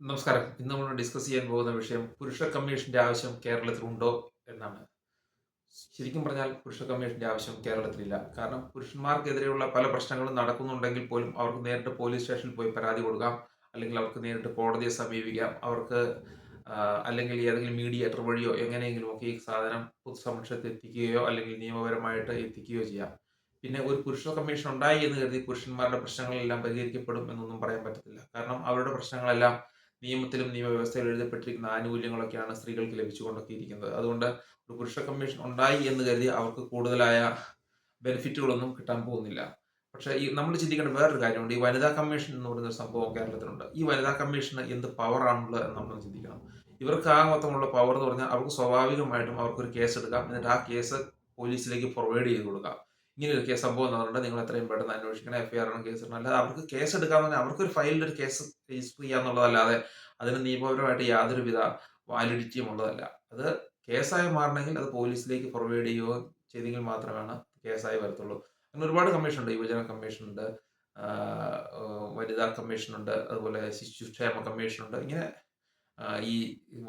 നമസ്കാരം. ഇന്ന് നമ്മൾ ഡിസ്കസ് ചെയ്യാൻ പോകുന്ന വിഷയം പുരുഷ കമ്മീഷന്റെ ആവശ്യം കേരളത്തിലുണ്ടോ എന്നാണ്. ശരിക്കും പറഞ്ഞാൽ പുരുഷ കമ്മീഷന്റെ ആവശ്യം കേരളത്തിലില്ല. കാരണം പുരുഷന്മാർക്കെതിരെയുള്ള പല പ്രശ്നങ്ങളും നടക്കുന്നുണ്ടെങ്കിൽ പോലും അവർക്ക് നേരിട്ട് പോലീസ് സ്റ്റേഷനിൽ പോയി പരാതി കൊടുക്കാം. അല്ലെങ്കിൽ അവർക്ക് നേരിട്ട് കോടതിയെ സമീപിക്കാം. അവർക്ക് അല്ലെങ്കിൽ ഏതെങ്കിലും മീഡിയേറ്റർ വഴിയോ എങ്ങനെയെങ്കിലും ഒക്കെ ഈ സാധനം പൊതുസമക്ഷത്ത് എത്തിക്കുകയോ അല്ലെങ്കിൽ നിയമപരമായിട്ട് എത്തിക്കുകയോ ചെയ്യാം. പിന്നെ ഒരു പുരുഷ കമ്മീഷൻ ഉണ്ടായി എന്ന് കരുതി പുരുഷന്മാരുടെ പ്രശ്നങ്ങളെല്ലാം പരിഹരിക്കപ്പെടും എന്നൊന്നും പറയാൻ പറ്റത്തില്ല. കാരണം അവരുടെ പ്രശ്നങ്ങളെല്ലാം നിയമത്തിലും നിയമവ്യവസ്ഥയിലും എഴുതപ്പെട്ടിരിക്കുന്ന ആനുകൂല്യങ്ങളൊക്കെയാണ് സ്ത്രീകൾക്ക് ലഭിച്ചുകൊണ്ടൊക്കെ ഇരിക്കുന്നത്. അതുകൊണ്ട് ഒരു പുരുഷ കമ്മീഷൻ ഉണ്ടായി എന്ന് കരുതി അവർക്ക് കൂടുതലായ ബെനിഫിറ്റുകളൊന്നും കിട്ടാൻ പോകുന്നില്ല. പക്ഷേ ഈ നമ്മൾ ചിന്തിക്കേണ്ട വേറൊരു കാര്യമുണ്ട്. ഈ വനിതാ കമ്മീഷൻ എന്ന് പറയുന്ന ഒരു സംഭവം കേരളത്തിലുണ്ട്. ഈ വനിതാ കമ്മീഷന് എന്ത് പവറാണുള്ളത് എന്ന് നമ്മൾ ചിന്തിക്കണം. ഇവർക്ക് ആകെ മൊത്തമുള്ള പവർ എന്ന് പറഞ്ഞാൽ അവർക്ക് സ്വാഭാവികമായിട്ടും അവർക്കൊരു കേസ് എടുക്കാം. എന്നിട്ട് ആ കേസ് പോലീസിലേക്ക് ഫോർവേഡ് ചെയ്ത് കൊടുക്കാം. ഇങ്ങനെ ഒരു കേസ് സംഭവം നടന്നിട്ടുണ്ട്. നിങ്ങൾ എത്രയും പെട്ടെന്ന് അന്വേഷിക്കണം. എഫ്ഐആർ ഇടണം, കേസ് ഇടണം. അല്ലാതെ അവർക്ക് കേസ് എടുക്കാന്ന് പറഞ്ഞാൽ അവർക്കൊരു ഫയലിൽ ഒരു കേസ് രജിസ്റ്റർ ചെയ്യാന്നുള്ളതല്ലാതെ അതിന് നിയമപരമായിട്ട് യാതൊരുവിധ വാലിഡിറ്റിയും ഉള്ളതല്ല. അത് കേസായി മാറണമെങ്കിൽ അത് പോലീസിലേക്ക് ഫോർവേഡ് ചെയ്യുകയോ ചെയ്തെങ്കിൽ മാത്രമാണ് കേസായി വരത്തുള്ളൂ. അങ്ങനെ ഒരുപാട് കമ്മീഷനുണ്ട്. യുവജന കമ്മീഷനുണ്ട്, വനിതാ കമ്മീഷനുണ്ട്, അതുപോലെ ശിശുക്ഷേമ കമ്മീഷനുണ്ട്. ഇങ്ങനെ ഈ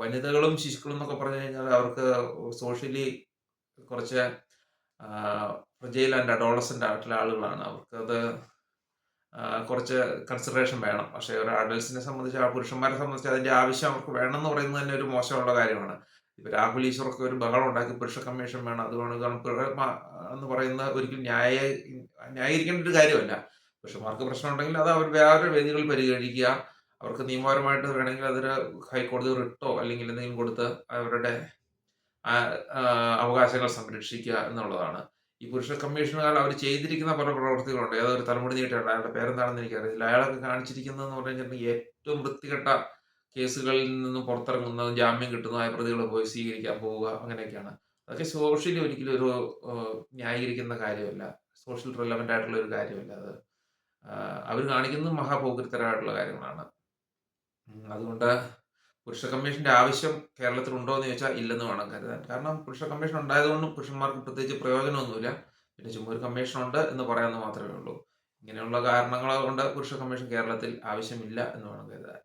വനിതകളും ശിശുക്കളും എന്നൊക്കെ പറഞ്ഞു കഴിഞ്ഞാൽ അവർക്ക് സോഷ്യലി കുറച്ച് ഫ്രജൈൽ ആൻഡ് അഡോളസെന്റ് ആയിട്ടുള്ള ആളുകളാണ്. അവർക്കത് കുറച്ച് കൺസിഡറേഷൻ വേണം. പക്ഷേ ഒരു അഡൾട്ട്സിനെ സംബന്ധിച്ച് പുരുഷന്മാരെ സംബന്ധിച്ച് അതിന്റെ ആവശ്യം അവർക്ക് വേണമെന്ന് പറയുന്നത് തന്നെ ഒരു മോശമുള്ള കാര്യമാണ്. ഇപ്പൊ രാഹുൽ ഈശ്വറൊക്കെ ഒരു ബഹളം ഉണ്ടാക്കി പുരുഷ കമ്മീഷൻ വേണം, അത് വേണം, ഇതാണ് എന്ന് പറയുന്നത് ഒരിക്കലും ന്യായീകരിക്കേണ്ട ഒരു കാര്യമല്ല. പുരുഷന്മാർക്ക് പ്രശ്നം ഉണ്ടെങ്കിൽ അത് അവർ വേറെ വേദികളിൽ പരിഗണിക്കുക. അവർക്ക് നിയമപരമായിട്ട് വേണമെങ്കിൽ അതൊരു ഹൈക്കോടതി റിട്ടോ അല്ലെങ്കിൽ എന്തെങ്കിലും കൊടുത്ത് അവരുടെ അവകാശങ്ങൾ സംരക്ഷിക്കുക എന്നുള്ളതാണ്. ഈ പുരുഷ കമ്മീഷനുകാർ അവർ ചെയ്തിരിക്കുന്ന പല പ്രവർത്തികളുണ്ട്. ഏതോ ഒരു തലമുടി നീട്ടമുണ്ട്. അയാളുടെ പേരെന്താണെന്ന് എനിക്കറിയില്ല. അയാളൊക്കെ കാണിച്ചിരിക്കുന്നതെന്ന് പറഞ്ഞു കഴിഞ്ഞിട്ടുണ്ടെങ്കിൽ ഏറ്റവും വൃത്തികെട്ട കേസുകളിൽ നിന്നും പുറത്തിറങ്ങുന്നതും ജാമ്യം കിട്ടുന്നതായ പ്രതികളെ പോയി സ്വീകരിക്കാൻ പോവുക, അങ്ങനെയൊക്കെയാണ്. അതൊക്കെ സോഷ്യലി ഒരിക്കലും ഒരു ന്യായീകരിക്കുന്ന കാര്യമല്ല. സോഷ്യൽ റിലവന്റ് ആയിട്ടുള്ള ഒരു കാര്യമല്ല അത്. അവർ കാണിക്കുന്നത് മഹാപോക്രിത്തരമായിട്ടുള്ള കാര്യങ്ങളാണ്. അതുകൊണ്ട് പുരുഷ കമ്മീഷന്റെ ആവശ്യം കേരളത്തിലുണ്ടോ എന്ന് ചോദിച്ചാൽ ഇല്ലെന്ന് വേണം കരുതാൻ. കാരണം പുരുഷ കമ്മീഷൻ ഉണ്ടായതുകൊണ്ടും പുരുഷന്മാർക്ക് പ്രത്യേകിച്ച് പ്രയോജനമൊന്നുമില്ല. പിന്നെ ചുമ്മാ ഒരു കമ്മീഷൻ ഉണ്ട് എന്ന് പറയാമെന്ന് മാത്രമേ ഉള്ളൂ. ഇങ്ങനെയുള്ള കാരണങ്ങൾ കൊണ്ട് പുരുഷ കമ്മീഷൻ കേരളത്തിൽ ആവശ്യമില്ല എന്ന് വേണം കരുതാൻ.